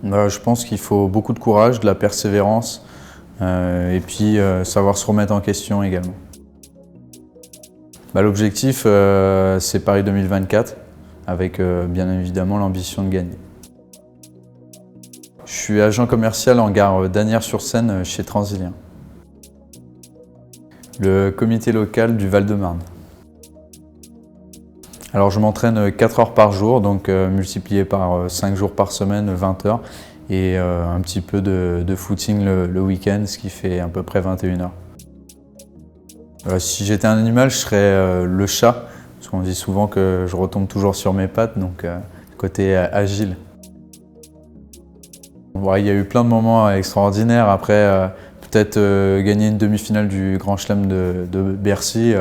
Je pense qu'il faut beaucoup de courage, de la persévérance et puis savoir se remettre en question également. L'objectif, c'est Paris 2024, avec bien évidemment l'ambition de gagner. Je suis agent commercial en gare d'Asnières-sur-Seine chez Transilien. Le comité local du Val-de-Marne. Alors je m'entraîne 4 heures par jour, donc multiplié par 5 jours par semaine, 20 heures, et un petit peu de footing le week-end, ce qui fait à peu près 21 heures. Si j'étais un animal, je serais le chat, parce qu'on dit souvent que je retombe toujours sur mes pattes, donc côté agile. Il y a eu plein de moments extraordinaires. Après, peut-être gagner une demi-finale du Grand Chelem de Bercy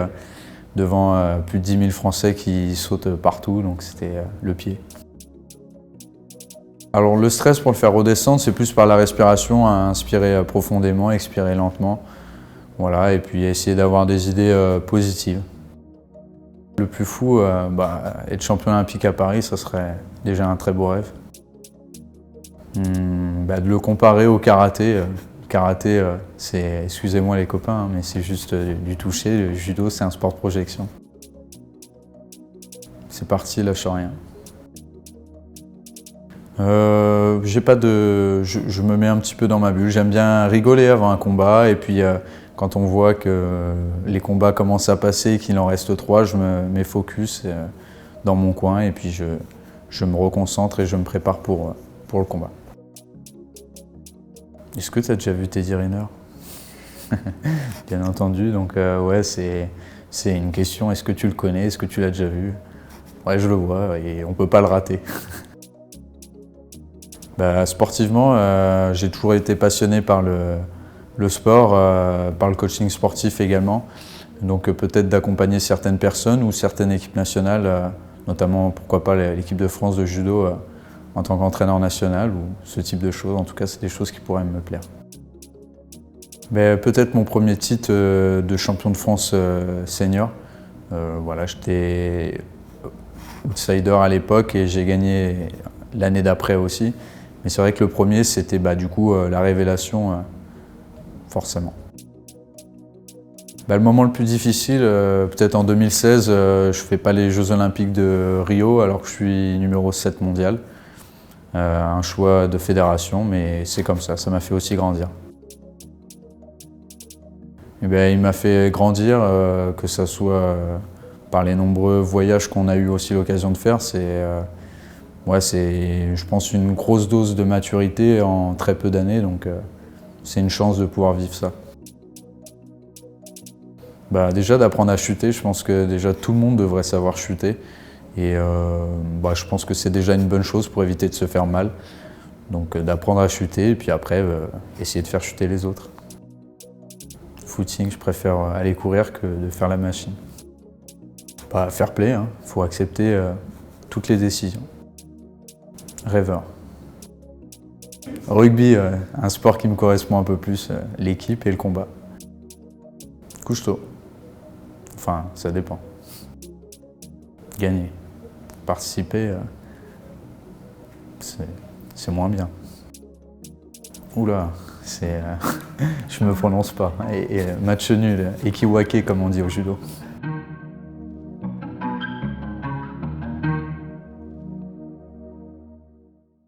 devant plus de 10 000 Français qui sautent partout, donc c'était le pied. Alors le stress, pour le faire redescendre, c'est plus par la respiration, à inspirer profondément, expirer lentement. Voilà, et puis essayer d'avoir des idées positives. Le plus fou, être champion olympique à Paris, ça serait déjà un très beau rêve. De le comparer au karaté. Le karaté, c'est, excusez-moi les copains, mais c'est juste du toucher. Le judo, c'est un sport de projection. C'est parti, lâche rien. Je me mets un petit peu dans ma bulle. J'aime bien rigoler avant un combat, et puis quand on voit que les combats commencent à passer et qu'il en reste 3, je me mets focus dans mon coin, et puis je me reconcentre et je me prépare pour le combat. Est-ce que tu as déjà vu Teddy Riner? Bien entendu, donc ouais, c'est une question, est-ce que tu le connais, est-ce que tu l'as déjà vu? Ouais, je le vois et on peut pas le rater. Sportivement, j'ai toujours été passionné par le sport, par le coaching sportif également. Donc peut-être d'accompagner certaines personnes ou certaines équipes nationales, notamment pourquoi pas l'équipe de France de judo en tant qu'entraîneur national ou ce type de choses. En tout cas, c'est des choses qui pourraient me plaire. Peut-être mon premier titre de champion de France senior. Voilà, j'étais outsider à l'époque et j'ai gagné l'année d'après aussi. Mais c'est vrai que le premier, c'était du coup la révélation, forcément. Le moment le plus difficile, peut-être en 2016, je ne fais pas les Jeux Olympiques de Rio alors que je suis numéro 7 mondial. Un choix de fédération, mais c'est comme ça m'a fait aussi grandir. Il m'a fait grandir, que ce soit par les nombreux voyages qu'on a eu aussi l'occasion de faire. C'est, je pense, une grosse dose de maturité en très peu d'années, donc c'est une chance de pouvoir vivre ça. Déjà d'apprendre à chuter, je pense que déjà tout le monde devrait savoir chuter. Et je pense que c'est déjà une bonne chose pour éviter de se faire mal. Donc d'apprendre à chuter et puis après essayer de faire chuter les autres. Footing, je préfère aller courir que de faire la machine. Fair play, hein. Faut accepter toutes les décisions. Rêveur. Rugby, un sport qui me correspond un peu plus, l'équipe et le combat. Couche-tôt. Enfin, ça dépend. Gagner. Participer, c'est moins bien. Oula, je me prononce pas. Et match nul, ekiwake comme on dit au judo.